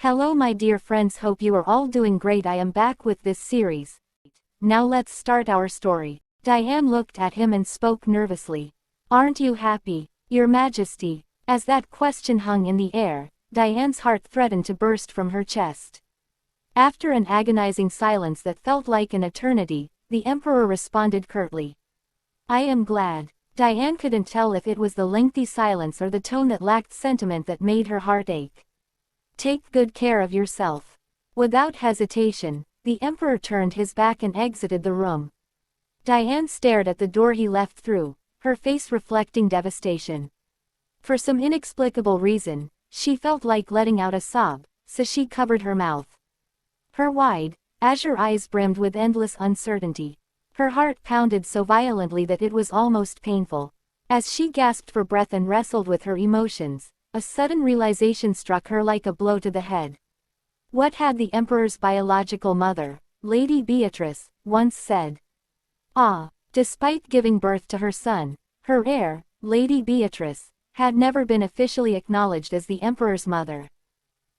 Hello my dear friends, hope you are all doing great. I am back with this series. Now let's start our story. Diane looked at him and spoke nervously. Aren't you happy, Your Majesty? As that question hung in the air, Diane's heart threatened to burst from her chest. After an agonizing silence that felt like an eternity, the Emperor responded curtly. I am glad. Diane couldn't tell if it was the lengthy silence or the tone that lacked sentiment that made her heart ache. Take good care of yourself. Without hesitation, the Emperor turned his back and exited the room. Diane stared at the door he left through, her face reflecting devastation. For some inexplicable reason, she felt like letting out a sob, so she covered her mouth. Her wide, azure eyes brimmed with endless uncertainty. Her heart pounded so violently that it was almost painful. As she gasped for breath and wrestled with her emotions, a sudden realization struck her like a blow to the head. What had the Emperor's biological mother, Lady Beatrice, once said? Despite giving birth to her son, her heir, Lady Beatrice, had never been officially acknowledged as the Emperor's mother.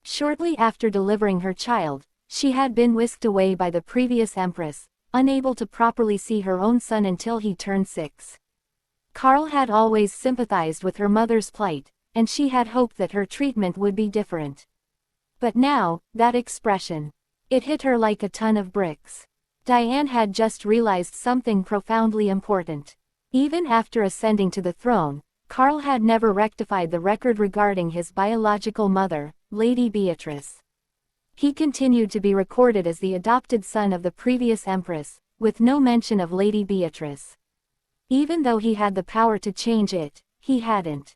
Shortly after delivering her child, she had been whisked away by the previous Empress, unable to properly see her own son until he turned 6. Karl had always sympathized with her mother's plight, and she had hoped that her treatment would be different. But now, that expression. It hit her like a ton of bricks. Diane had just realized something profoundly important. Even after ascending to the throne, Karl had never rectified the record regarding his biological mother, Lady Beatrice. He continued to be recorded as the adopted son of the previous Empress, with no mention of Lady Beatrice. Even though he had the power to change it, he hadn't.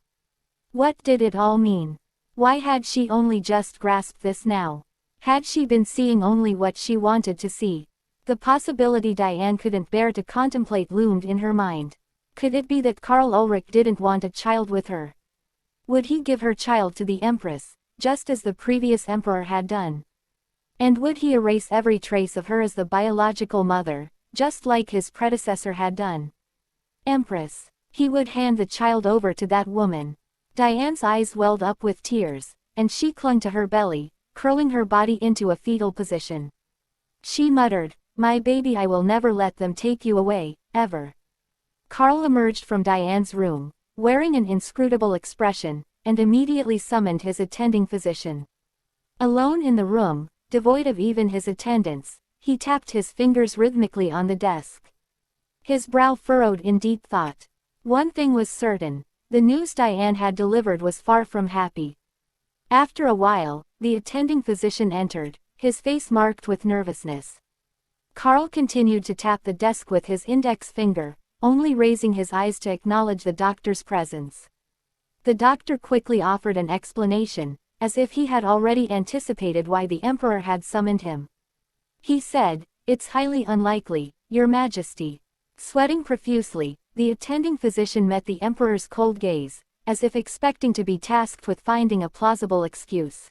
What did it all mean? Why had she only just grasped this now? Had she been seeing only what she wanted to see? The possibility Diane couldn't bear to contemplate loomed in her mind. Could it be that Karl Ulrich didn't want a child with her? Would he give her child to the Empress, just as the previous Emperor had done? And would he erase every trace of her as the biological mother, just like his predecessor had done? Empress. He would hand the child over to that woman. Diane's eyes welled up with tears, and she clung to her belly, curling her body into a fetal position. She muttered, My baby, I will never let them take you away, ever. Karl emerged from Diane's room, wearing an inscrutable expression, and immediately summoned his attending physician. Alone in the room, devoid of even his attendants, he tapped his fingers rhythmically on the desk. His brow furrowed in deep thought. One thing was certain. The news Diane had delivered was far from happy. After a while, the attending physician entered, his face marked with nervousness. Karl continued to tap the desk with his index finger, only raising his eyes to acknowledge the doctor's presence. The doctor quickly offered an explanation, as if he had already anticipated why the Emperor had summoned him. He said, It's highly unlikely, Your Majesty. Sweating profusely, the attending physician met the Emperor's cold gaze, as if expecting to be tasked with finding a plausible excuse.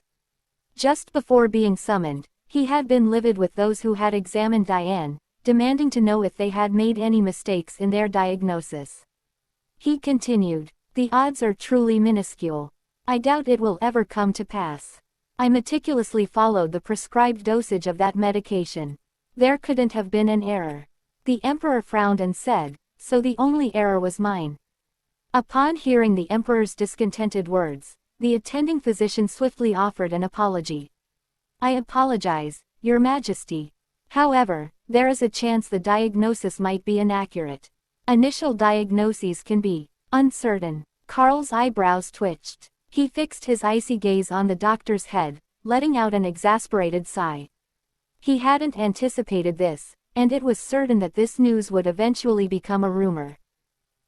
Just before being summoned, he had been livid with those who had examined Diane, demanding to know if they had made any mistakes in their diagnosis. He continued, The odds are truly minuscule. I doubt it will ever come to pass. I meticulously followed the prescribed dosage of that medication. There couldn't have been an error. The Emperor frowned and said, So the only error was mine. Upon hearing the Emperor's discontented words, the attending physician swiftly offered an apology. I apologize, Your Majesty. However, there is a chance the diagnosis might be inaccurate. Initial diagnoses can be uncertain. Karl's eyebrows twitched. He fixed his icy gaze on the doctor's head, letting out an exasperated sigh. He hadn't anticipated this, and it was certain that this news would eventually become a rumor.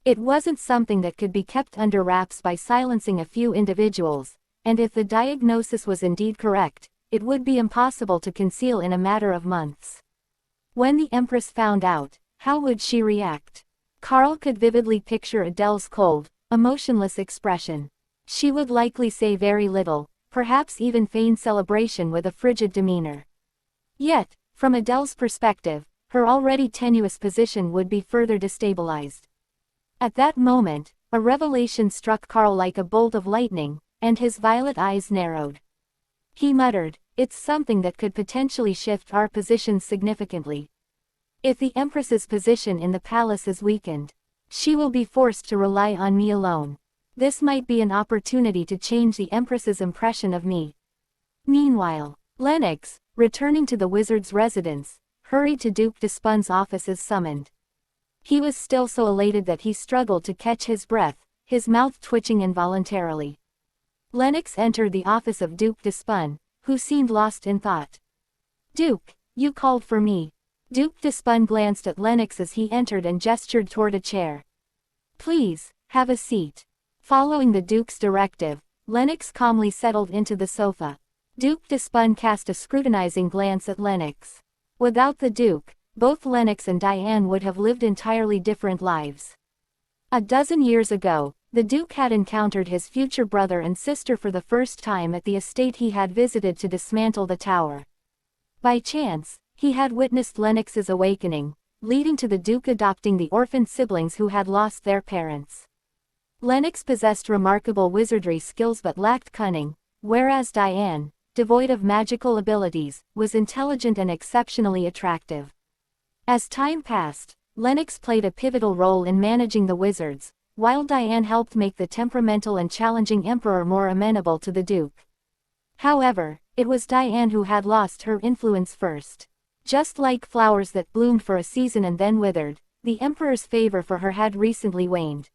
It wasn't something that could be kept under wraps by silencing a few individuals, and if the diagnosis was indeed correct, it would be impossible to conceal in a matter of months. When the Empress found out, how would she react? Karl could vividly picture Adele's cold, emotionless expression. She would likely say very little, perhaps even feign celebration with a frigid demeanor. Yet, from Adele's perspective, her already tenuous position would be further destabilized. At that moment, a revelation struck Karl like a bolt of lightning, and his violet eyes narrowed. He muttered, "It's something that could potentially shift our positions significantly. If the Empress's position in the palace is weakened, she will be forced to rely on me alone. This might be an opportunity to change the Empress's impression of me." Meanwhile, Lennox, returning to the wizard's residence, hurried to Duke Despun's office as summoned. He was still so elated that he struggled to catch his breath, his mouth twitching involuntarily. Lennox entered the office of Duke Despun, who seemed lost in thought. "Duke, you called for me." Duke Despun glanced at Lennox as he entered and gestured toward a chair. "Please, have a seat." Following the Duke's directive, Lennox calmly settled into the sofa. Duke Despun cast a scrutinizing glance at Lennox. Without the Duke, both Lennox and Diane would have lived entirely different lives. A dozen years ago, the Duke had encountered his future brother and sister for the first time at the estate he had visited to dismantle the tower. By chance, he had witnessed Lennox's awakening, leading to the Duke adopting the orphaned siblings who had lost their parents. Lennox possessed remarkable wizardry skills but lacked cunning, whereas Diane, devoid of magical abilities, was intelligent and exceptionally attractive. As time passed, Lennox played a pivotal role in managing the wizards, while Diane helped make the temperamental and challenging Emperor more amenable to the Duke. However, it was Diane who had lost her influence first. Just like flowers that bloomed for a season and then withered, the Emperor's favor for her had recently waned.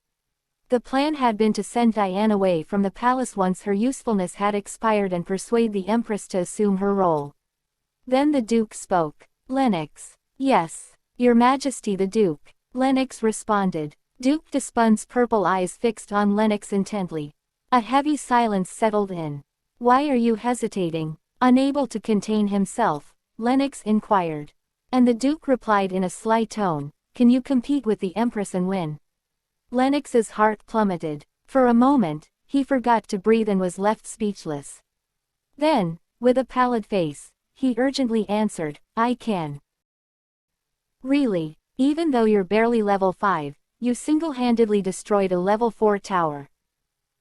The plan had been to send Diane away from the palace once her usefulness had expired and persuade the Empress to assume her role. Then the Duke spoke. "Lennox." "Yes, Your Majesty the Duke," Lennox responded. Duke Despun's purple eyes fixed on Lennox intently. A heavy silence settled in. "Why are you hesitating?" Unable to contain himself, Lennox inquired. And the Duke replied in a sly tone, "Can you compete with the Empress and win?" Lennox's heart plummeted. For a moment, he forgot to breathe and was left speechless. Then, with a pallid face, he urgently answered, "I can." "Really? Even though you're barely level 5, you single-handedly destroyed a level 4 tower."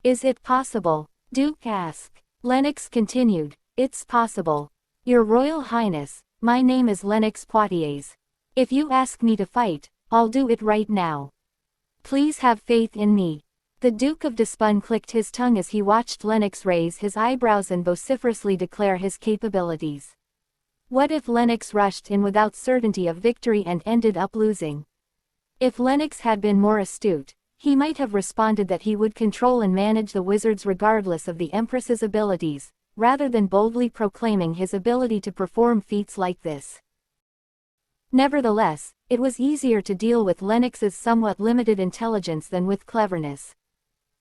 "Is it possible?" Duke asked. Lennox continued, "It's possible. Your Royal Highness, my name is Lennox Poitiers. If you ask me to fight, I'll do it right now. Please have faith in me." The Duke of Despun clicked his tongue as he watched Lennox raise his eyebrows and vociferously declare his capabilities. What if Lennox rushed in without certainty of victory and ended up losing? If Lennox had been more astute, he might have responded that he would control and manage the wizards regardless of the Empress's abilities, rather than boldly proclaiming his ability to perform feats like this. Nevertheless, it was easier to deal with Lennox's somewhat limited intelligence than with cleverness.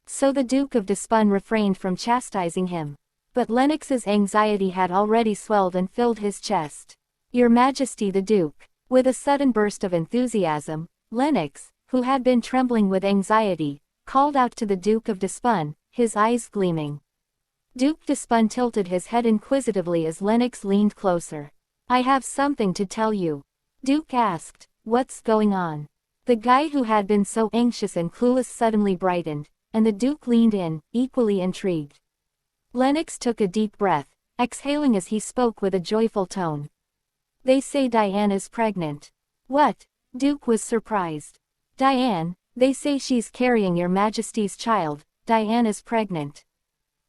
So the Duke of Despun refrained from chastising him. But Lennox's anxiety had already swelled and filled his chest. "Your Majesty the Duke." With a sudden burst of enthusiasm, Lennox, who had been trembling with anxiety, called out to the Duke of Despun, his eyes gleaming. Duke Despun tilted his head inquisitively as Lennox leaned closer. "I have something to tell you." Duke asked, "What's going on?" The guy who had been so anxious and clueless suddenly brightened, and the Duke leaned in, equally intrigued. Lennox took a deep breath, exhaling as he spoke with a joyful tone. "They say Diane is pregnant." "What?" Duke was surprised. "Diane, they say she's carrying Your Majesty's child. Diane is pregnant."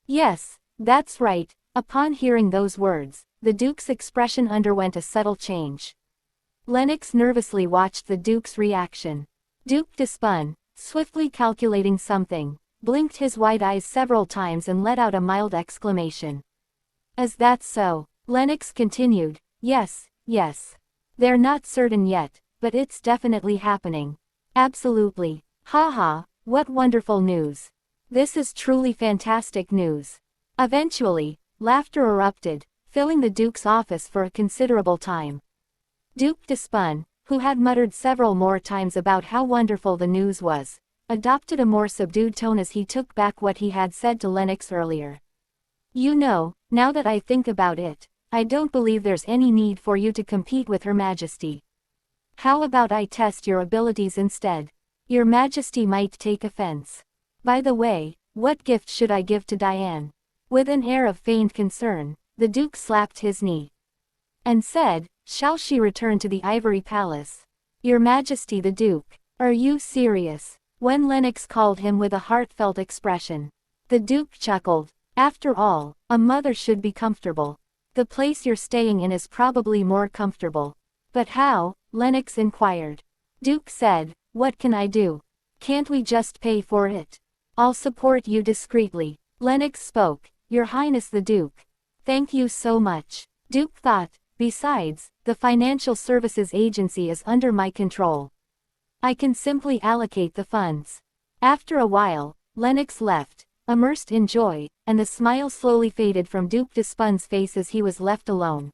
"Yes, that's right." Upon hearing those words, the Duke's expression underwent a subtle change. Lennox nervously watched the Duke's reaction. Duke Despun, swiftly calculating something, blinked his wide eyes several times and let out a mild exclamation. "Is that so?" Lennox continued, "Yes, yes. They're not certain yet, but it's definitely happening." "Absolutely. Haha, what wonderful news. This is truly fantastic news." Eventually, laughter erupted, filling the Duke's office for a considerable time. Duke Despun, who had muttered several more times about how wonderful the news was, adopted a more subdued tone as he took back what he had said to Lennox earlier. "You know, now that I think about it, I don't believe there's any need for you to compete with Her Majesty. How about I test your abilities instead? Your Majesty might take offense. By the way, what gift should I give to Diane?" With an air of feigned concern, the Duke slapped his knee and said, "Shall she return to the Ivory Palace?" "Your Majesty the Duke, are you serious?" when Lennox called him with a heartfelt expression. The Duke chuckled. "After all, a mother should be comfortable. The place you're staying in is probably more comfortable." "But how?" Lennox inquired. Duke said, "What can I do? Can't we just pay for it?" "I'll support you discreetly." Lennox spoke. "Your Highness the Duke. Thank you so much." Duke thought, "Besides, the financial services agency is under my control. I can simply allocate the funds." After a while, Lennox left, immersed in joy, and the smile slowly faded from Duke Despun's face as he was left alone.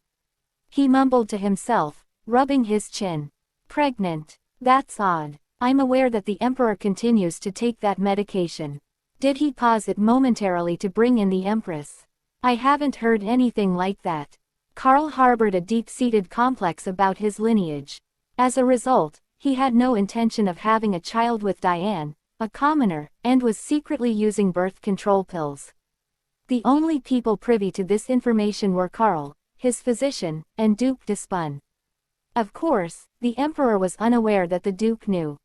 He mumbled to himself, rubbing his chin. "Pregnant. That's odd. I'm aware that the Emperor continues to take that medication. Did he pause it momentarily to bring in the Empress? I haven't heard anything like that." Carl harbored a deep-seated complex about his lineage. As a result, he had no intention of having a child with Diane, a commoner, and was secretly using birth control pills. The only people privy to this information were Carl, his physician, and Duke Despun. Of course, the Emperor was unaware that the Duke knew.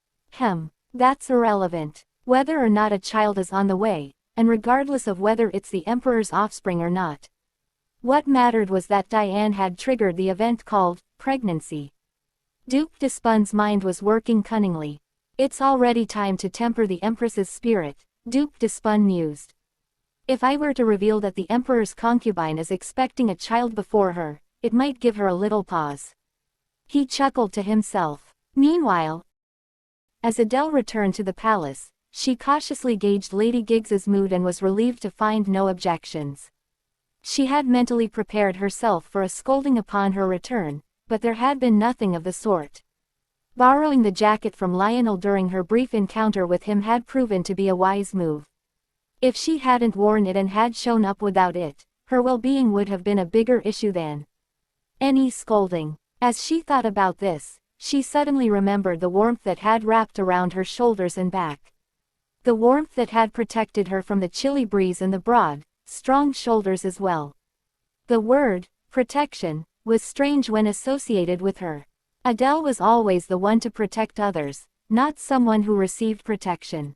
That's irrelevant. Whether or not a child is on the way, and regardless of whether it's the Emperor's offspring or not. What mattered was that Diane had triggered the event called pregnancy. Duke Despun's mind was working cunningly. "It's already time to temper the Empress's spirit," Duke Despun mused. "If I were to reveal that the Emperor's concubine is expecting a child before her, it might give her a little pause." He chuckled to himself. Meanwhile, as Adele returned to the palace, she cautiously gauged Lady Giggs's mood and was relieved to find no objections. She had mentally prepared herself for a scolding upon her return, but there had been nothing of the sort. Borrowing the jacket from Lionel during her brief encounter with him had proven to be a wise move. If she hadn't worn it and had shown up without it, her well-being would have been a bigger issue than any scolding. As she thought about this, she suddenly remembered the warmth that had wrapped around her shoulders and back. The warmth that had protected her from the chilly breeze and the broad, strong shoulders as well. The word, protection, was strange when associated with her. Adele was always the one to protect others, not someone who received protection.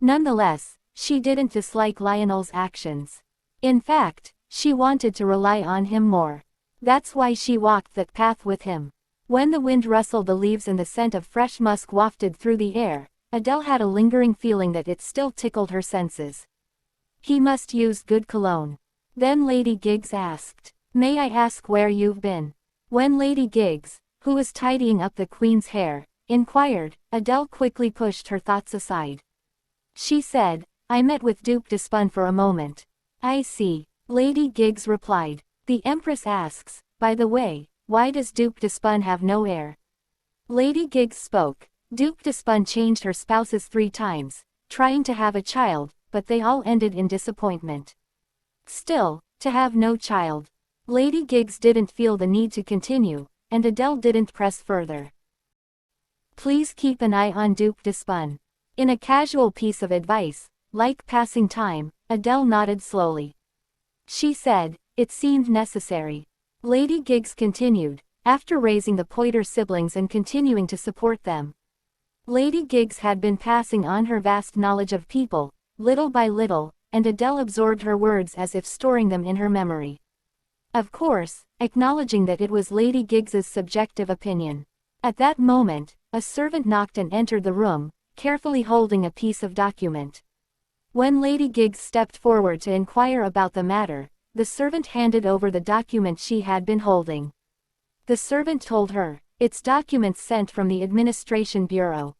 Nonetheless, she didn't dislike Lionel's actions. In fact, she wanted to rely on him more. That's why she walked that path with him. When the wind rustled the leaves and the scent of fresh musk wafted through the air, Adele had a lingering feeling that it still tickled her senses. He must use good cologne. Then Lady Giggs asked, "May I ask where you've been?" When Lady Giggs, who was tidying up the Queen's hair, inquired, Adele quickly pushed her thoughts aside. She said, "I met with Duke Despun for a moment." "I see," Lady Giggs replied. The Empress asks, "By the way, why does Duke Despun have no heir?" Lady Giggs spoke. Duke Despun changed her spouses 3 times, trying to have a child, but they all ended in disappointment. Still, to have no child. Lady Giggs didn't feel the need to continue, and Adele didn't press further. "Please keep an eye on Duke Despun." In a casual piece of advice, like passing time, Adele nodded slowly. She said, "It seemed necessary." Lady Giggs continued, after raising the Poiter siblings and continuing to support them. Lady Giggs had been passing on her vast knowledge of people, little by little, and Adele absorbed her words as if storing them in her memory. Of course, acknowledging that it was Lady Giggs's subjective opinion. At that moment, a servant knocked and entered the room, carefully holding a piece of document. When Lady Giggs stepped forward to inquire about the matter, the servant handed over the document she had been holding. The servant told her, "It's documents sent from the Administration Bureau."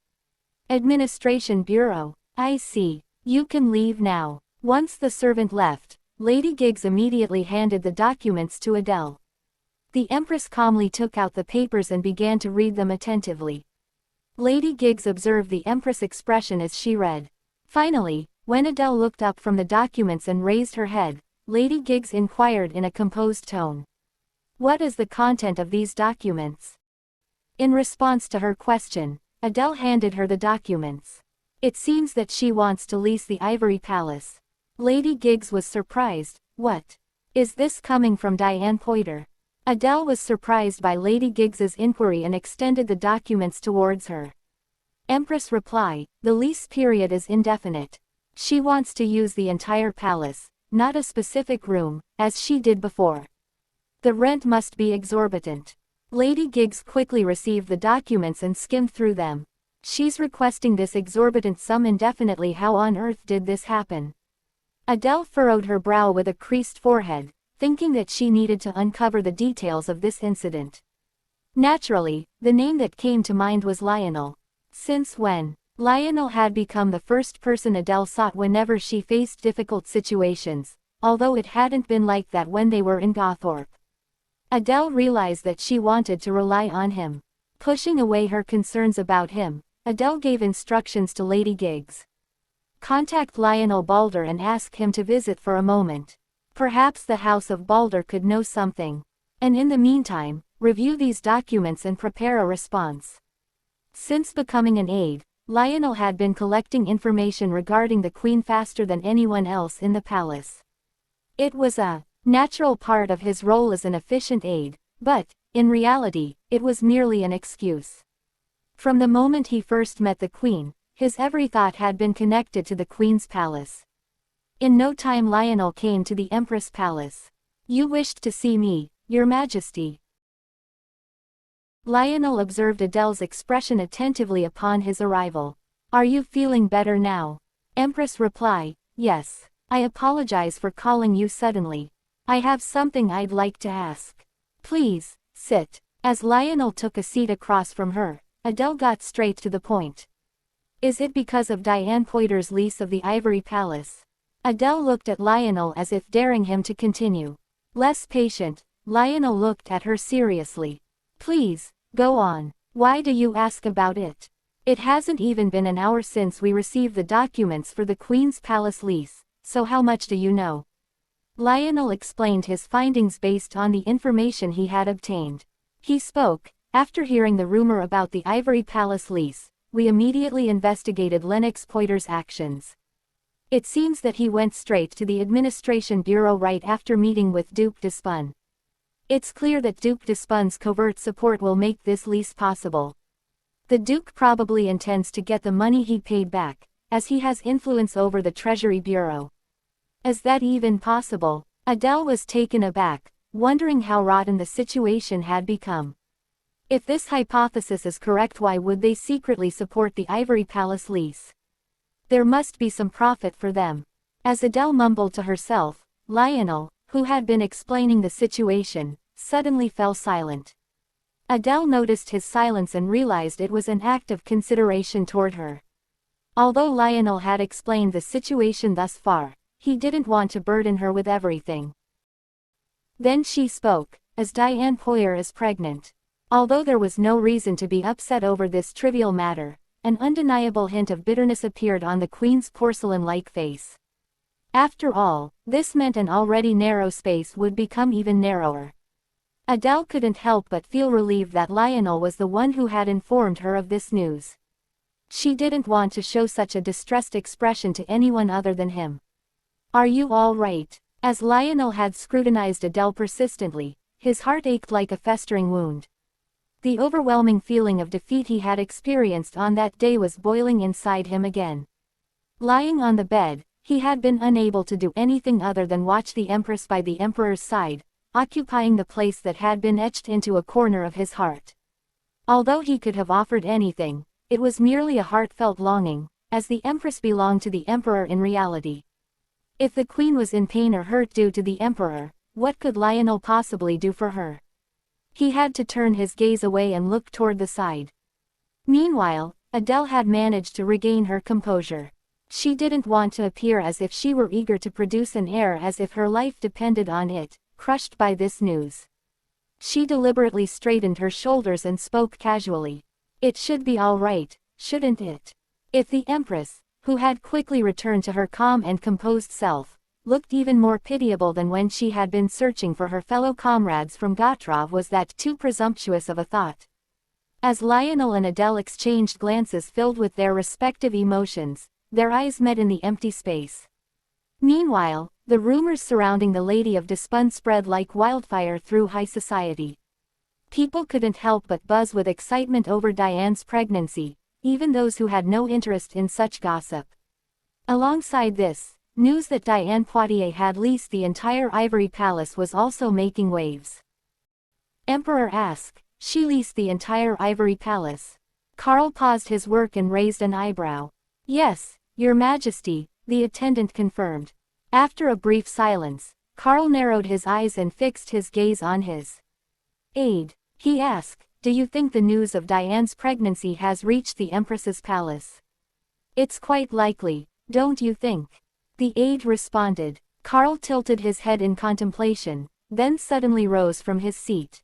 Administration Bureau, I see. You can leave now. Once the servant left, Lady Giggs immediately handed the documents to Adele. The Empress calmly took out the papers and began to read them attentively. Lady Giggs observed the Empress' expression as she read. Finally, when Adele looked up from the documents and raised her head, Lady Giggs inquired in a composed tone, "What is the content of these documents?" In response to her question, Adele handed her the documents. "It seems that she wants to lease the Ivory Palace." Lady Giggs was surprised. "What? Is this coming from Diane Poiter? Adele was surprised by Lady Giggs's inquiry and extended the documents towards her. Empress reply, the lease period is indefinite. She wants to use the entire palace, not a specific room, as she did before. The rent must be exorbitant. Lady Giggs quickly received the documents and skimmed through them. She's requesting this exorbitant sum indefinitely. How on earth did this happen? Adele furrowed her brow with a creased forehead, thinking that she needed to uncover the details of this incident. Naturally, the name that came to mind was Lionel. Since when? Lionel had become the first person Adele sought whenever she faced difficult situations, although it hadn't been like that when they were in Gothorpe. Adele realized that she wanted to rely on him. Pushing away her concerns about him, Adele gave instructions to Lady Giggs. Contact Lionel Balder and ask him to visit for a moment. Perhaps the House of Balder could know something. And in the meantime, review these documents and prepare a response. Since becoming an aide, Lionel had been collecting information regarding the Queen faster than anyone else in the palace. It was a natural part of his role as an efficient aide, but, in reality, it was merely an excuse. From the moment he first met the Queen, his every thought had been connected to the Queen's palace. In no time Lionel came to the Empress Palace. You wished to see me, Your Majesty. Lionel observed Adele's expression attentively upon his arrival. Are you feeling better now? Empress reply, yes. I apologize for calling you suddenly. I have something I'd like to ask. Please, sit. As Lionel took a seat across from her, Adele got straight to the point. Is it because of Diane Poiter's lease of the Ivory Palace? Adele looked at Lionel as if daring him to continue. Less patient, Lionel looked at her seriously. Please, go on. Why do you ask about it? It hasn't even been an hour since we received the documents for the Queen's Palace lease, so how much do you know? Lionel explained his findings based on the information he had obtained. He spoke, after hearing the rumor about the Ivory Palace lease, we immediately investigated Lennox Poiter's actions. It seems that he went straight to the Administration Bureau right after meeting with Duke Despun. It's clear that Duke Despun's covert support will make this lease possible. The Duke probably intends to get the money he paid back, as he has influence over the Treasury Bureau. Is that even possible? Adele was taken aback, wondering how rotten the situation had become. If this hypothesis is correct, why would they secretly support the Ivory Palace lease? There must be some profit for them. As Adele mumbled to herself, Lionel, who had been explaining the situation, suddenly fell silent. Adele noticed his silence and realized it was an act of consideration toward her. Although Lionel had explained the situation thus far, he didn't want to burden her with everything. Then she spoke, as Diane Poiter is pregnant. Although there was no reason to be upset over this trivial matter, an undeniable hint of bitterness appeared on the Queen's porcelain-like face. After all, this meant an already narrow space would become even narrower. Adele couldn't help but feel relieved that Lionel was the one who had informed her of this news. She didn't want to show such a distressed expression to anyone other than him. Are you all right? As Lionel had scrutinized Adele persistently, his heart ached like a festering wound. The overwhelming feeling of defeat he had experienced on that day was boiling inside him again. Lying on the bed, he had been unable to do anything other than watch the Empress by the Emperor's side, occupying the place that had been etched into a corner of his heart. Although he could have offered anything, it was merely a heartfelt longing, as the Empress belonged to the Emperor in reality. If the Queen was in pain or hurt due to the Emperor, what could Lionel possibly do for her? He had to turn his gaze away and look toward the side. Meanwhile, Adele had managed to regain her composure. She didn't want to appear as if she were eager to produce an air as if her life depended on it, crushed by this news. She deliberately straightened her shoulders and spoke casually. It should be all right, shouldn't it? If the Empress, who had quickly returned to her calm and composed self, looked even more pitiable than when she had been searching for her fellow comrades from Gotrov, was that too presumptuous of a thought? As Lionel and Adele exchanged glances filled with their respective emotions, their eyes met in the empty space. Meanwhile, The rumors surrounding the Lady of Despun spread like wildfire through high society. People couldn't help but buzz with excitement over Diane's pregnancy, even those who had no interest in such gossip. Alongside this, news that Diane Poitiers had leased the entire Ivory Palace was also making waves. Emperor asked, "She leased the entire Ivory Palace?" Carl paused his work and raised an eyebrow. "Yes, Your Majesty," the attendant confirmed. After a brief silence, Carl narrowed his eyes and fixed his gaze on his aide. He asked, "Do you think the news of Diane's pregnancy has reached the Empress's palace?" "It's quite likely, don't you think?" The aide responded. Carl tilted his head in contemplation, then suddenly rose from his seat.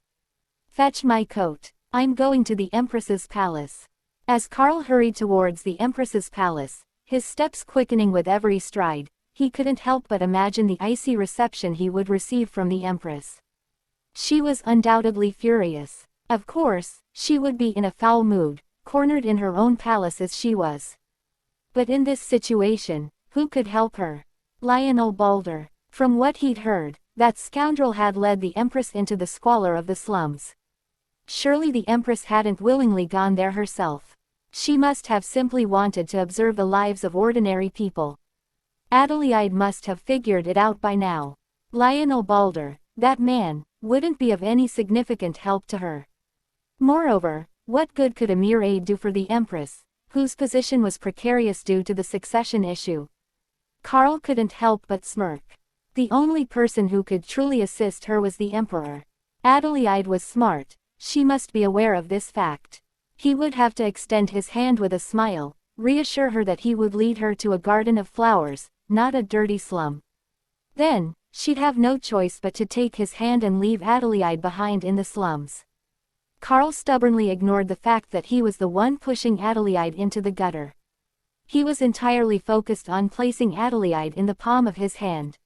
"Fetch my coat. I'm going to the Empress's palace." As Carl hurried towards the Empress's palace, his steps quickening with every stride, he couldn't help but imagine the icy reception he would receive from the Empress. She was undoubtedly furious. Of course, she would be in a foul mood, cornered in her own palace as she was. But in this situation, who could help her? Lionel Balder. From what he'd heard, that scoundrel had led the Empress into the squalor of the slums. Surely the Empress hadn't willingly gone there herself. She must have simply wanted to observe the lives of ordinary people. Adelaide must have figured it out by now. Lionel Balder, that man, wouldn't be of any significant help to her. Moreover, what good could a mere aide do for the Empress, whose position was precarious due to the succession issue? Carl couldn't help but smirk. The only person who could truly assist her was the Emperor. Adelaide was smart, she must be aware of this fact. He would have to extend his hand with a smile, reassure her that he would lead her to a garden of flowers, not a dirty slum. Then, she'd have no choice but to take his hand and leave Adelaide behind in the slums. Carl stubbornly ignored the fact that he was the one pushing Adelaide into the gutter. He was entirely focused on placing Adelaide in the palm of his hand.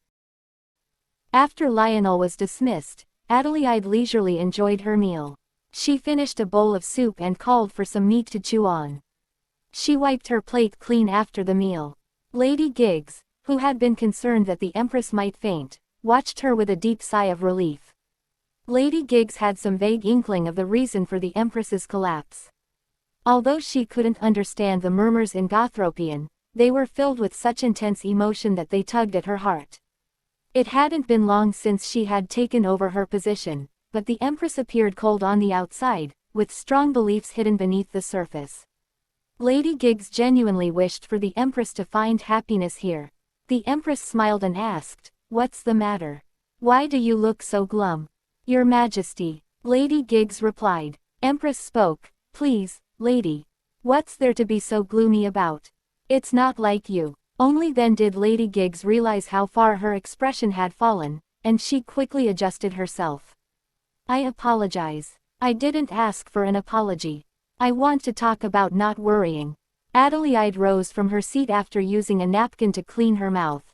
After Lionel was dismissed, Adelaide leisurely enjoyed her meal. She finished a bowl of soup and called for some meat to chew on. She wiped her plate clean after the meal. Lady Giggs, who had been concerned that the Empress might faint, watched her with a deep sigh of relief. Lady Giggs had some vague inkling of the reason for the Empress's collapse. Although she couldn't understand the murmurs in Gothropian, they were filled with such intense emotion that they tugged at her heart. It hadn't been long since she had taken over her position, but the Empress appeared cold on the outside, with strong beliefs hidden beneath the surface. Lady Giggs genuinely wished for the Empress to find happiness here. The Empress smiled and asked, "What's the matter? Why do you look so glum?" "Your Majesty," Lady Giggs replied. Empress spoke, "Please, lady. What's there to be so gloomy about? It's not like you." Only then did Lady Giggs realize how far her expression had fallen, and she quickly adjusted herself. "I apologize. I didn't ask for an apology. I want to talk about not worrying." Adelaide rose from her seat after using a napkin to clean her mouth.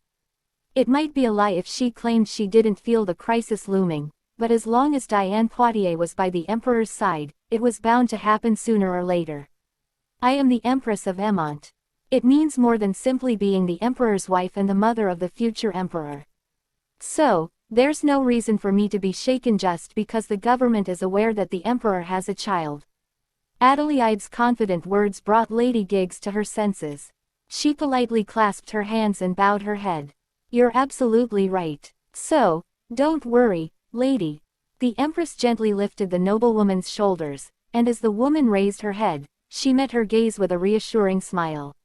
It might be a lie if she claimed she didn't feel the crisis looming, but as long as Diane Poitiers was by the Emperor's side, it was bound to happen sooner or later. "I am the Empress of Emont. It means more than simply being the Emperor's wife and the mother of the future Emperor. So, there's no reason for me to be shaken just because the government is aware that the Emperor has a child." Adelaide's confident words brought Lady Giggs to her senses. She politely clasped her hands and bowed her head. "You're absolutely right. So, don't worry, lady." The Empress gently lifted the noblewoman's shoulders, and as the woman raised her head, she met her gaze with a reassuring smile.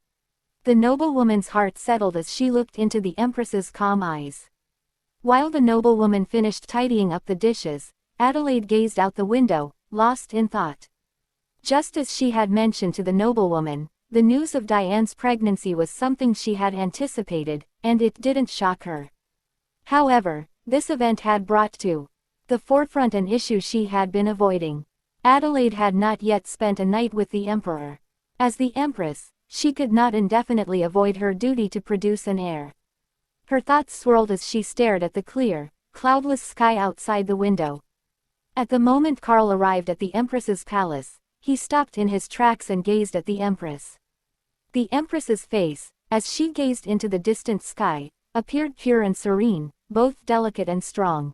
The noblewoman's heart settled as she looked into the Empress's calm eyes. While the noblewoman finished tidying up the dishes, Adelaide gazed out the window, lost in thought. Just as she had mentioned to the noblewoman, the news of Diane's pregnancy was something she had anticipated, and it didn't shock her. However, this event had brought to the forefront an issue she had been avoiding. Adelaide had not yet spent a night with the Emperor. As the Empress, she could not indefinitely avoid her duty to produce an heir. Her thoughts swirled as she stared at the clear, cloudless sky outside the window. At the moment Carl arrived at the Empress's palace, he stopped in his tracks and gazed at the Empress. The Empress's face, as she gazed into the distant sky, appeared pure and serene, both delicate and strong.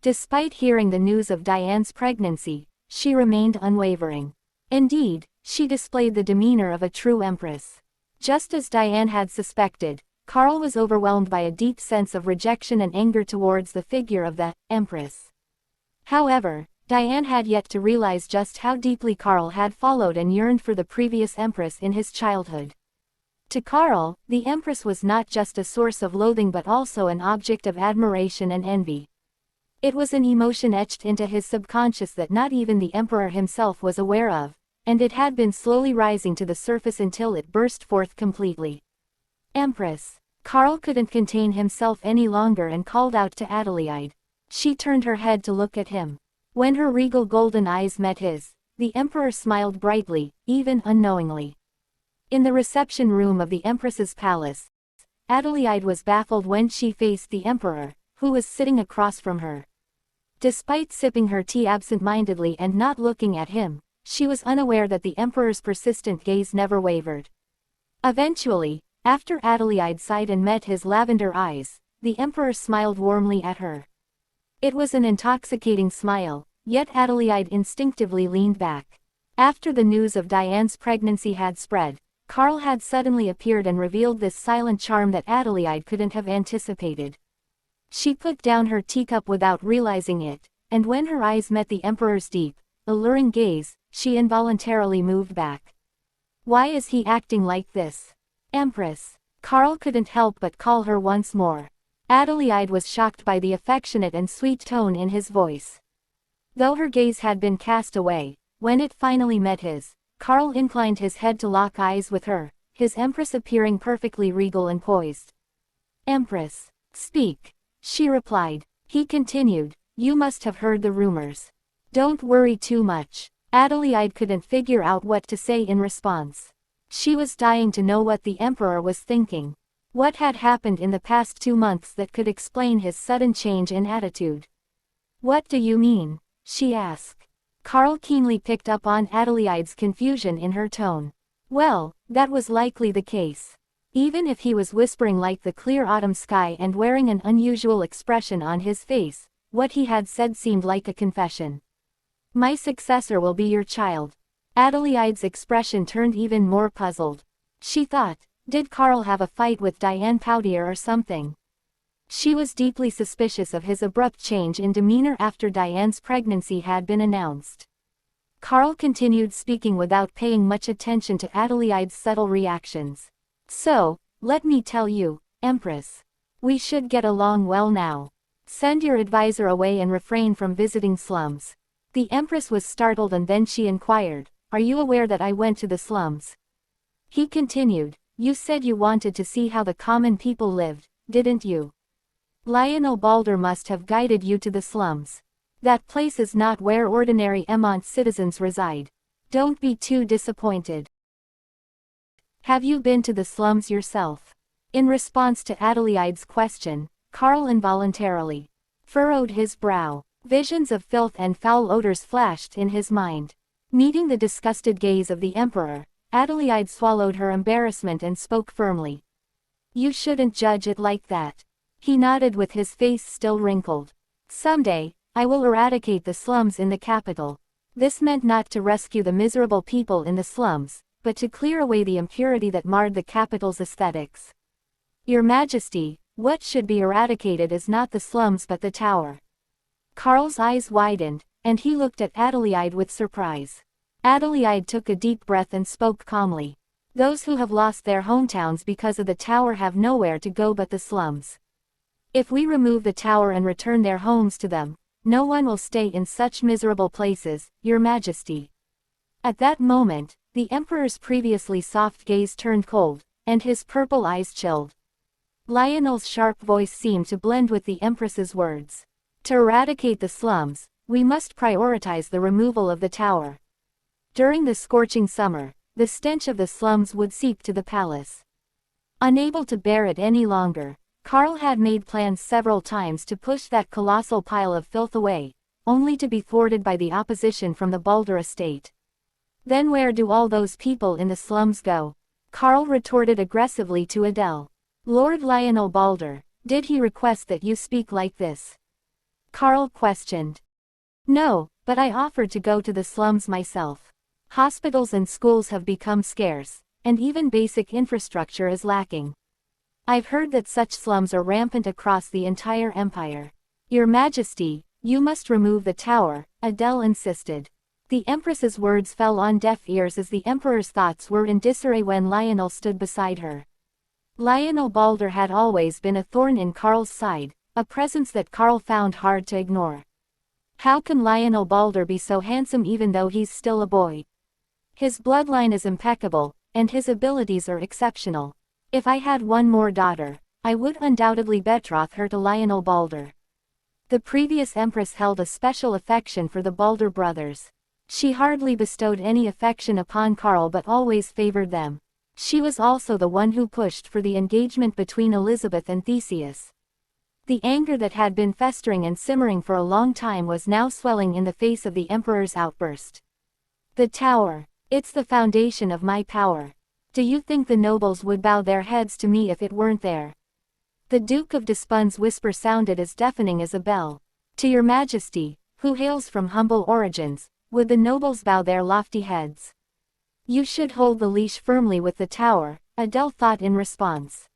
Despite hearing the news of Diane's pregnancy, she remained unwavering. Indeed, she displayed the demeanor of a true empress. Just as Diane had suspected, Carl was overwhelmed by a deep sense of rejection and anger towards the figure of the Empress. However, Diane had yet to realize just how deeply Carl had followed and yearned for the previous Empress in his childhood. To Carl, the Empress was not just a source of loathing but also an object of admiration and envy. It was an emotion etched into his subconscious that not even the Emperor himself was aware of, and it had been slowly rising to the surface until it burst forth completely. Empress. Carl couldn't contain himself any longer and called out to Adelaide. She turned her head to look at him. When her regal golden eyes met his, the Emperor smiled brightly, even unknowingly. In the reception room of the Empress's palace, Adelaide was baffled when she faced the Emperor, who was sitting across from her. Despite sipping her tea absent-mindedly and not looking at him, she was unaware that the Emperor's persistent gaze never wavered. Eventually, after Adelaide sighed and met his lavender eyes, the Emperor smiled warmly at her. It was an intoxicating smile, yet Adelaide instinctively leaned back. After the news of Diane's pregnancy had spread, Carl had suddenly appeared and revealed this silent charm that Adelaide couldn't have anticipated. She put down her teacup without realizing it, and when her eyes met the Emperor's deep, alluring gaze, she involuntarily moved back. Why is he acting like this? Empress. Carl couldn't help but call her once more. Adelaide was shocked by the affectionate and sweet tone in his voice. Though her gaze had been cast away, when it finally met his, Carl inclined his head to lock eyes with her, his Empress appearing perfectly regal and poised. Empress. Speak. She replied. He continued, you must have heard the rumors. Don't worry too much. Adelaide couldn't figure out what to say in response. She was dying to know what the Emperor was thinking. What had happened in the past 2 months that could explain his sudden change in attitude? What do you mean? She asked. Carl keenly picked up on Adelaide's confusion in her tone. Well, that was likely the case. Even if he was whispering like the clear autumn sky and wearing an unusual expression on his face, what he had said seemed like a confession. My successor will be your child. Adelaide's expression turned even more puzzled. She thought, did Carl have a fight with Diane Poutier or something? She was deeply suspicious of his abrupt change in demeanor after Diane's pregnancy had been announced. Carl continued speaking without paying much attention to Adelaide's subtle reactions. So, let me tell you, Empress. We should get along well now. Send your advisor away and refrain from visiting slums. The Empress was startled and then she inquired, are you aware that I went to the slums? He continued, you said you wanted to see how the common people lived, didn't you? Lionel Balder must have guided you to the slums. That place is not where ordinary Emont citizens reside. Don't be too disappointed. Have you been to the slums yourself? In response to Adelaide's question, Carl involuntarily furrowed his brow. Visions of filth and foul odors flashed in his mind. Meeting the disgusted gaze of the Emperor, Adelaide swallowed her embarrassment and spoke firmly. You shouldn't judge it like that. He nodded with his face still wrinkled. Someday, I will eradicate the slums in the capital. This meant not to rescue the miserable people in the slums, but to clear away the impurity that marred the capital's aesthetics. Your Majesty, what should be eradicated is not the slums but the tower. Carl's eyes widened, and he looked at Adelaide with surprise. Adelaide took a deep breath and spoke calmly. Those who have lost their hometowns because of the tower have nowhere to go but the slums. If we remove the tower and return their homes to them, no one will stay in such miserable places, Your Majesty. At that moment, the Emperor's previously soft gaze turned cold, and his purple eyes chilled. Lionel's sharp voice seemed to blend with the Empress's words. To eradicate the slums, we must prioritize the removal of the tower. During the scorching summer, the stench of the slums would seep to the palace. Unable to bear it any longer, Carl had made plans several times to push that colossal pile of filth away, only to be thwarted by the opposition from the Balder estate. Then where do all those people in the slums go? Carl retorted aggressively to Adele. Lord Lionel Balder, did he request that you speak like this? Carl questioned. No, but I offered to go to the slums myself. Hospitals and schools have become scarce, and even basic infrastructure is lacking. I've heard that such slums are rampant across the entire empire. Your Majesty, you must remove the tower, Adele insisted. The Empress's words fell on deaf ears as the Emperor's thoughts were in disarray when Lionel stood beside her. Lionel Balder had always been a thorn in Carl's side, a presence that Carl found hard to ignore. How can Lionel Balder be so handsome even though he's still a boy? His bloodline is impeccable, and his abilities are exceptional. If I had one more daughter, I would undoubtedly betroth her to Lionel Balder. The previous Empress held a special affection for the Balder brothers. She hardly bestowed any affection upon Carl but always favored them. She was also the one who pushed for the engagement between Elizabeth and Theseus. The anger that had been festering and simmering for a long time was now swelling in the face of the Emperor's outburst. The tower. It's the foundation of my power. Do you think the nobles would bow their heads to me if it weren't there? The Duke of Despun's whisper sounded as deafening as a bell. To your Majesty, who hails from humble origins, would the nobles bow their lofty heads? You should hold the leash firmly with the tower, Adele thought in response.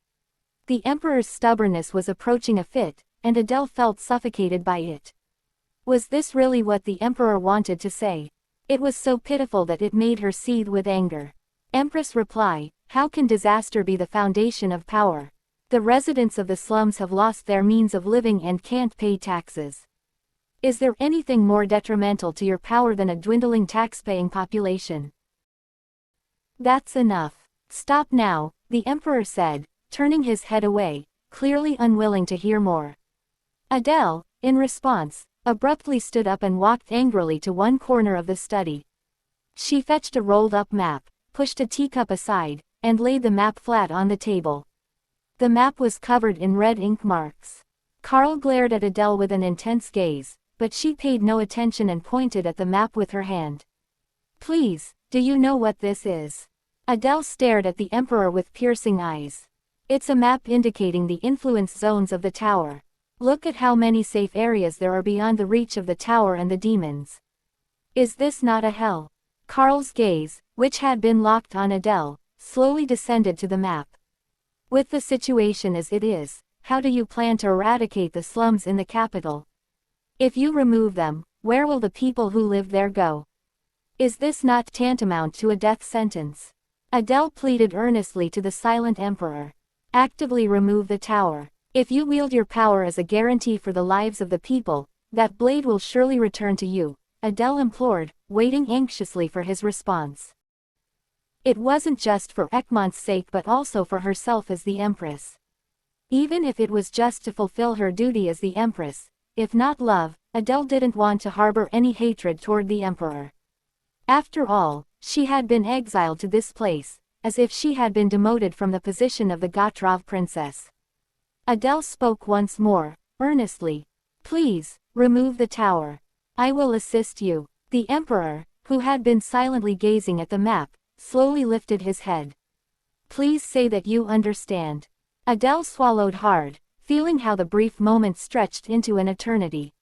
The Emperor's stubbornness was approaching a fit, and Adele felt suffocated by it. Was this really what the Emperor wanted to say? It was so pitiful that it made her seethe with anger. Empress reply, how can disaster be the foundation of power? The residents of the slums have lost their means of living and can't pay taxes. Is there anything more detrimental to your power than a dwindling tax-paying population? That's enough. Stop now, the Emperor said, turning his head away, clearly unwilling to hear more. Adele, in response, abruptly stood up and walked angrily to one corner of the study. She fetched a rolled-up map, pushed a teacup aside, and laid the map flat on the table. The map was covered in red ink marks. Carl glared at Adele with an intense gaze, but she paid no attention and pointed at the map with her hand. Please, do you know what this is? Adele stared at the Emperor with piercing eyes. It's a map indicating the influence zones of the tower. Look at how many safe areas there are beyond the reach of the tower and the demons. Is this not a hell? Carl's gaze, which had been locked on Adele, slowly descended to the map. With the situation as it is, how do you plan to eradicate the slums in the capital? If you remove them, where will the people who live there go? Is this not tantamount to a death sentence? Adele pleaded earnestly to the silent Emperor. Actively remove the tower. If you wield your power as a guarantee for the lives of the people, that blade will surely return to you, Adele implored, waiting anxiously for his response. It wasn't just for Egmont's sake but also for herself as the Empress. Even if it was just to fulfill her duty as the Empress, if not love, Adele didn't want to harbor any hatred toward the Emperor. After all, she had been exiled to this place, as if she had been demoted from the position of the Gottrov princess. Adele spoke once more, earnestly. Please, remove the tower. I will assist you. The Emperor, who had been silently gazing at the map, slowly lifted his head. Please say that you understand. Adele swallowed hard, feeling how the brief moment stretched into an eternity.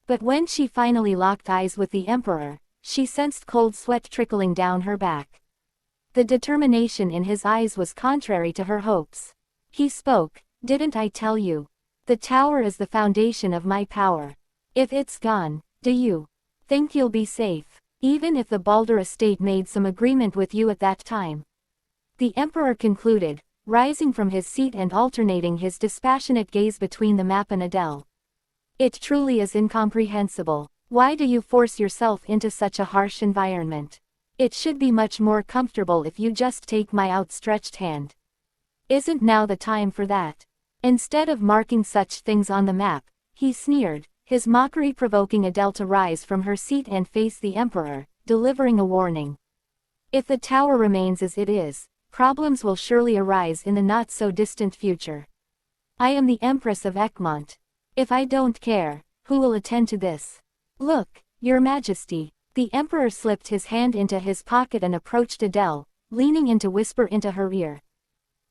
But when she finally locked eyes with the Emperor, she sensed cold sweat trickling down her back. The determination in his eyes was contrary to her hopes. He spoke, didn't I tell you? The tower is the foundation of my power. If it's gone, do you think you'll be safe, even if the Balder estate made some agreement with you at that time? The Emperor concluded, rising from his seat and alternating his dispassionate gaze between the map and Adele. It truly is incomprehensible. Why do you force yourself into such a harsh environment? It should be much more comfortable if you just take my outstretched hand. Isn't now the time for that? Instead of marking such things on the map, he sneered, his mockery provoking Adele to rise from her seat and face the Emperor, delivering a warning. If the tower remains as it is, problems will surely arise in the not-so-distant future. I am the Empress of Egmont. If I don't care, who will attend to this? Look, Your Majesty. The Emperor slipped his hand into his pocket and approached Adele, leaning in to whisper into her ear.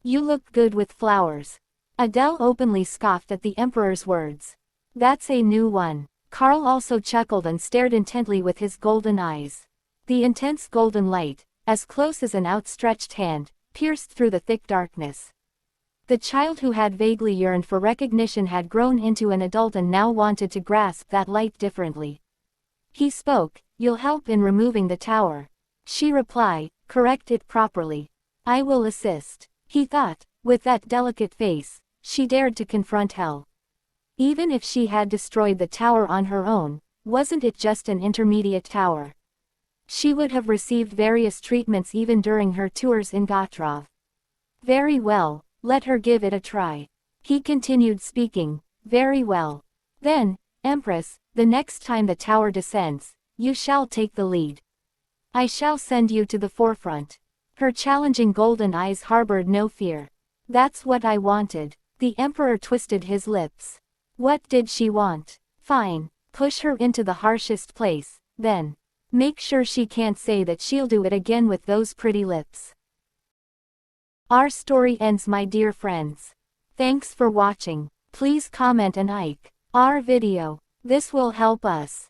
You look good with flowers. Adele openly scoffed at the emperor's words. That's a new one. Karl also chuckled and stared intently with his golden eyes. The intense golden light, as close as an outstretched hand, pierced through the thick darkness. The child who had vaguely yearned for recognition had grown into an adult and now wanted to grasp that light differently. He spoke, "You'll help in removing the tower." She replied, "Correct it properly. I will assist." He thought, with that delicate face, she dared to confront hell. Even if she had destroyed the tower on her own, wasn't it just an intermediate tower? She would have received various treatments even during her tours in Gotrov. Very well, let her give it a try. He continued speaking, "Very well. Then, Empress, the next time the tower descends, you shall take the lead. I shall send you to the forefront." Her challenging golden eyes harbored no fear. "That's what I wanted." The emperor twisted his lips. What did she want? Fine, push her into the harshest place, then. Make sure she can't say that she'll do it again with those pretty lips. Our story ends, my dear friends. Thanks for watching. Please comment and like our video. This will help us.